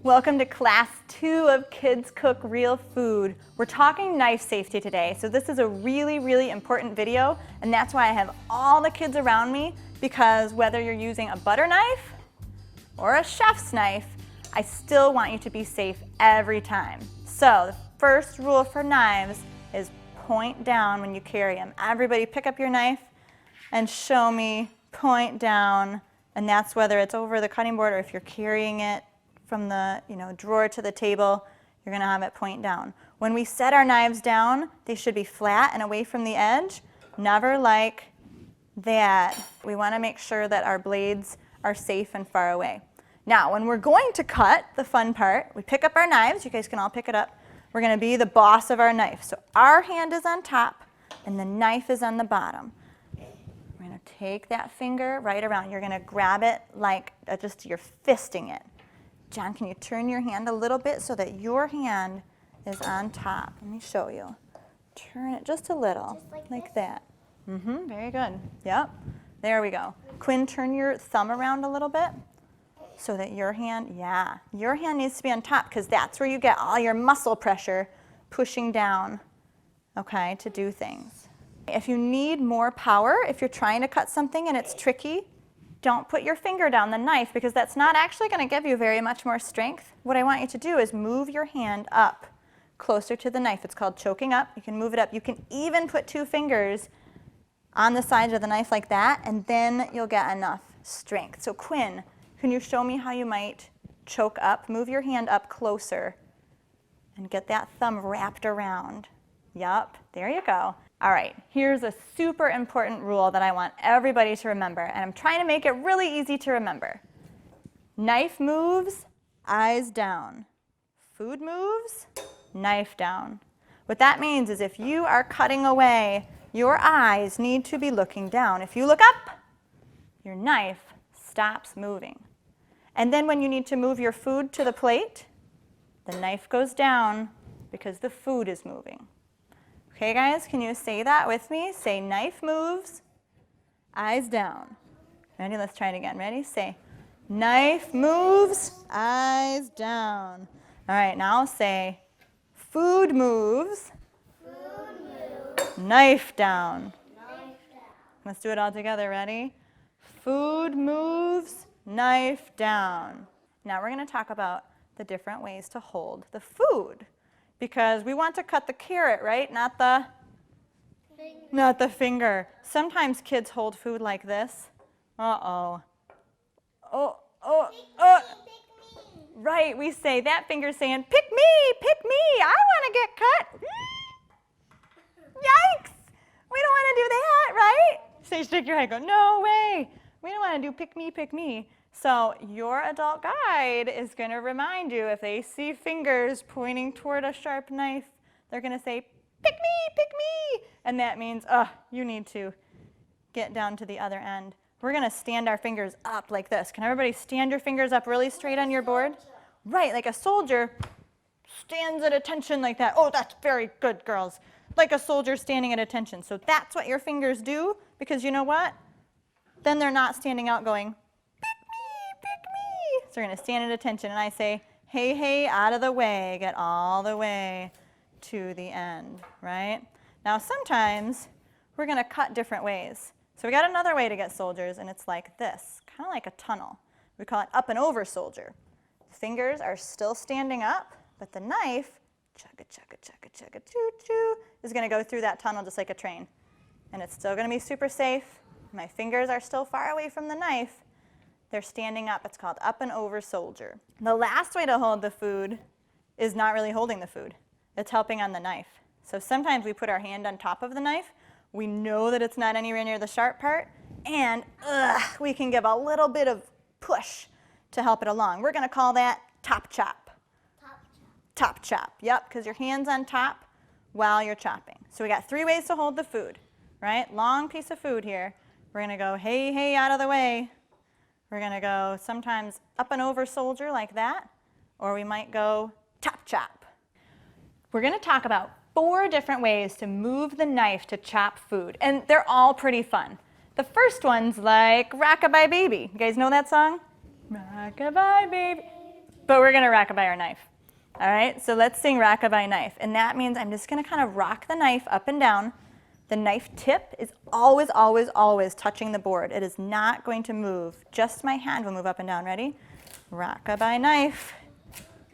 Welcome to class 2 of Kids Cook Real Food. We're talking knife safety today, so this is a really important video, and that's why I have all the kids around me, because whether you're using a butter knife or a chef's knife, I still want you to be safe every time. So the first rule for knives is point down when you carry them. Everybody pick up your knife and show me, point down, and that's whether it's over the cutting board or if you're carrying it from the drawer to the table, you're gonna have it point down. When we set our knives down, they should be flat and away from the edge, never like that. We wanna make sure that our blades are safe and far away. Now, when we're going to cut, the fun part, we pick up our knives, you guys can all pick it up. We're gonna be the boss of our knife. So our hand is on top and the knife is on the bottom. We're gonna take that finger right around. You're gonna grab it like just you're fisting it. John, can you turn your hand a little bit so that your hand is on top? Let me show you. Turn it just a little, just like that. Very good. Yep, there we go. Quinn, turn your thumb around a little bit so that your hand, your hand needs to be on top because that's where you get all your muscle pressure pushing down, okay, to do things. If you need more power, if you're trying to cut something and it's tricky, don't put your finger down the knife because that's not actually going to give you very much more strength. What I want you to do is move your hand up closer to the knife. It's called choking up. You can move it up. You can even put 2 fingers on the sides of the knife like that, and then you'll get enough strength. So Quinn, can you show me how you might choke up? Move your hand up closer and get that thumb wrapped around. Yup, there you go. All right, here's a super important rule that I want everybody to remember, and I'm trying to make it really easy to remember. Knife moves, eyes down. Food moves, knife down. What that means is if you are cutting away, your eyes need to be looking down. If you look up, your knife stops moving. And then when you need to move your food to the plate, the knife goes down because the food is moving. Okay, guys, can you say that with me? Say knife moves, eyes down. Ready? Let's try it again. Ready? Say knife moves, eyes down. All right, now say food moves, knife down. Let's do it all together. Ready? Food moves, knife down. Now we're going to talk about the different ways to hold the food. Because we want to cut the carrot, right? Not the finger. Sometimes kids hold food like this. Uh-oh. Oh. Right, we say, that finger's saying, pick me, I want to get cut. Yikes, we don't want to do that, right? So shake your head, go, no way. We don't want to do pick me. So your adult guide is going to remind you if they see fingers pointing toward a sharp knife, they're going to say, pick me. And that means, you need to get down to the other end. We're going to stand our fingers up like this. Can everybody stand your fingers up really straight on your board? Right, like a soldier stands at attention like that. Oh, that's very good, girls. Like a soldier standing at attention. So that's what your fingers do, because you know what? Then they're not standing out going, so we're going to stand at attention, and I say, hey, out of the way, get all the way to the end, right? Now sometimes we're going to cut different ways. So we got another way to get soldiers, and it's like this, kind of like a tunnel. We call it up and over soldier. The fingers are still standing up, but the knife, chugga, choo-choo, is going to go through that tunnel just like a train. And it's still going to be super safe. My fingers are still far away from the knife. They're standing up. It's called up and over soldier. The last way to hold the food is not really holding the food. It's helping on the knife. So sometimes we put our hand on top of the knife. We know that it's not anywhere near the sharp part, and we can give a little bit of push to help it along. We're going to call that top chop. Top chop, yep, because your hand's on top while you're chopping. So we got 3 ways to hold the food, right? Long piece of food here. We're going to go, hey, out of the way. We're going to go sometimes up and over soldier like that, or we might go top chop. We're going to talk about 4 different ways to move the knife to chop food, and they're all pretty fun. The first one's like Rockabye Baby. You guys know that song? Rockabye Baby. but we're gonna rockabye our knife. All right, so let's sing rockabye knife. And that means I'm just gonna kind of rock the knife up and down. The knife tip is always, always, always touching the board. It is not going to move. Just my hand will move up and down. Ready? Rockabye knife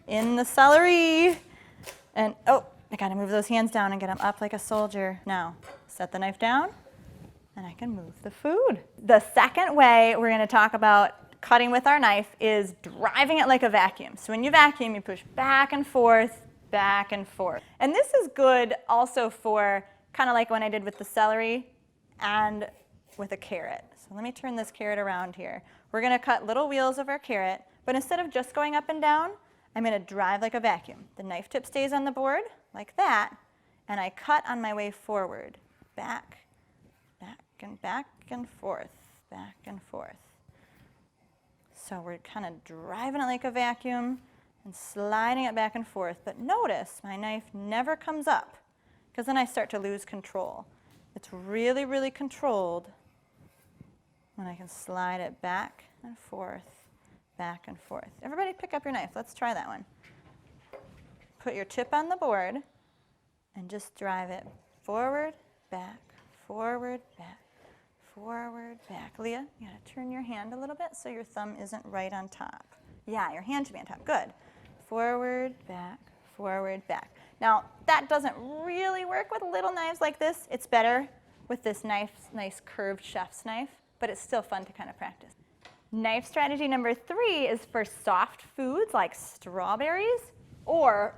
in the celery. And oh, I gotta move those hands down and get them up like a soldier. Now, set the knife down and I can move the food. The second way we're gonna talk about cutting with our knife is driving it like a vacuum. So when you vacuum, you push back and forth, back and forth. And this is good also for kind of like when I did with the celery and with a carrot. So let me turn this carrot around here. We're gonna cut little wheels of our carrot, but instead of just going up and down, I'm gonna drive like a vacuum. The knife tip stays on the board like that, and I cut on my way forward. Back, back and forth, back and forth. So we're kind of driving it like a vacuum and sliding it back and forth. But notice my knife never comes up, because then I start to lose control. It's really, really controlled when I can slide it back and forth, back and forth. Everybody pick up your knife. Let's try that one. Put your tip on the board and just drive it forward, back, forward, back, forward, back. Leah, you gotta turn your hand a little bit so your thumb isn't right on top. Yeah, your hand should be on top. Good. Forward, back, forward, back. Now, that doesn't really work with little knives like this. It's better with this nice curved chef's knife, but it's still fun to kind of practice. Knife strategy number 3 is for soft foods like strawberries or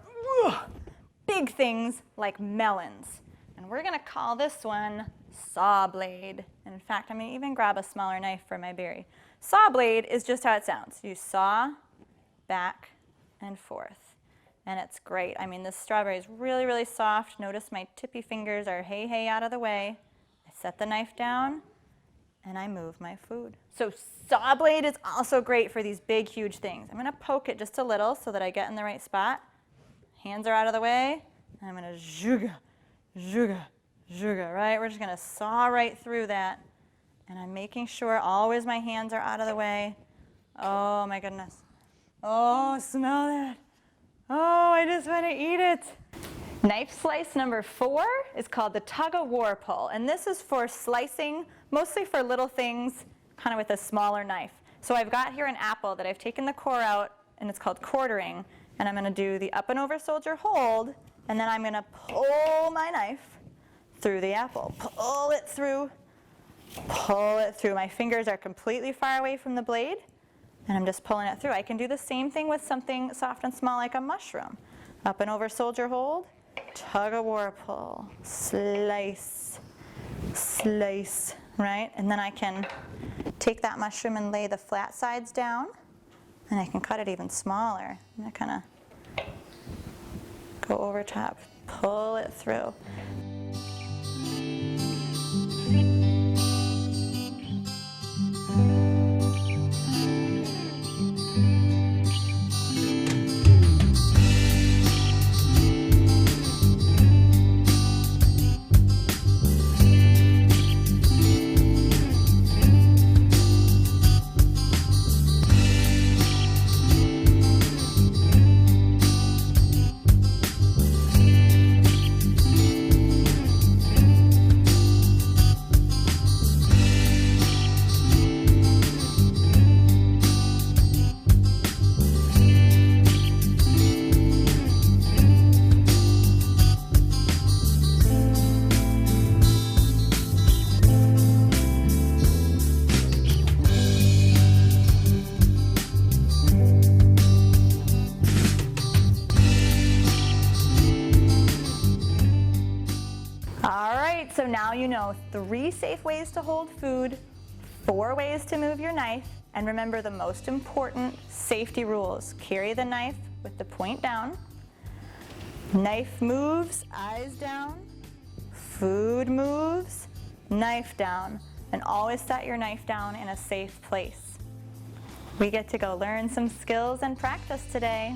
big things like melons. And we're gonna call this one saw blade. And in fact, I'm gonna even grab a smaller knife for my berry. Saw blade is just how it sounds. You saw back and forth. And it's great. I mean, this strawberry is really, really soft. Notice my tippy fingers are hey out of the way. I set the knife down and I move my food. So saw blade is also great for these big, huge things. I'm gonna poke it just a little so that I get in the right spot. Hands are out of the way. And I'm gonna zhuga, right? We're just gonna saw right through that. And I'm making sure always my hands are out of the way. Oh my goodness. Oh, smell that. Oh, I just want to eat it. Knife slice number 4 is called the tug-of-war pull. And this is for slicing, mostly for little things, kind of with a smaller knife. So I've got here an apple that I've taken the core out, and it's called quartering. And I'm going to do the up and over soldier hold, and then I'm going to pull my knife through the apple. Pull it through. Pull it through. My fingers are completely far away from the blade, and I'm just pulling it through. I can do the same thing with something soft and small like a mushroom. Up and over soldier hold, tug-of-war pull, slice, slice, right? And then I can take that mushroom and lay the flat sides down, and I can cut it even smaller. I'm gonna kind of go over top, pull it through. So now you know 3 safe ways to hold food, 4 ways to move your knife, and remember the most important safety rules. Carry the knife with the point down. Knife moves, eyes down. Food moves, knife down. And always set your knife down in a safe place. We get to go learn some skills and practice today.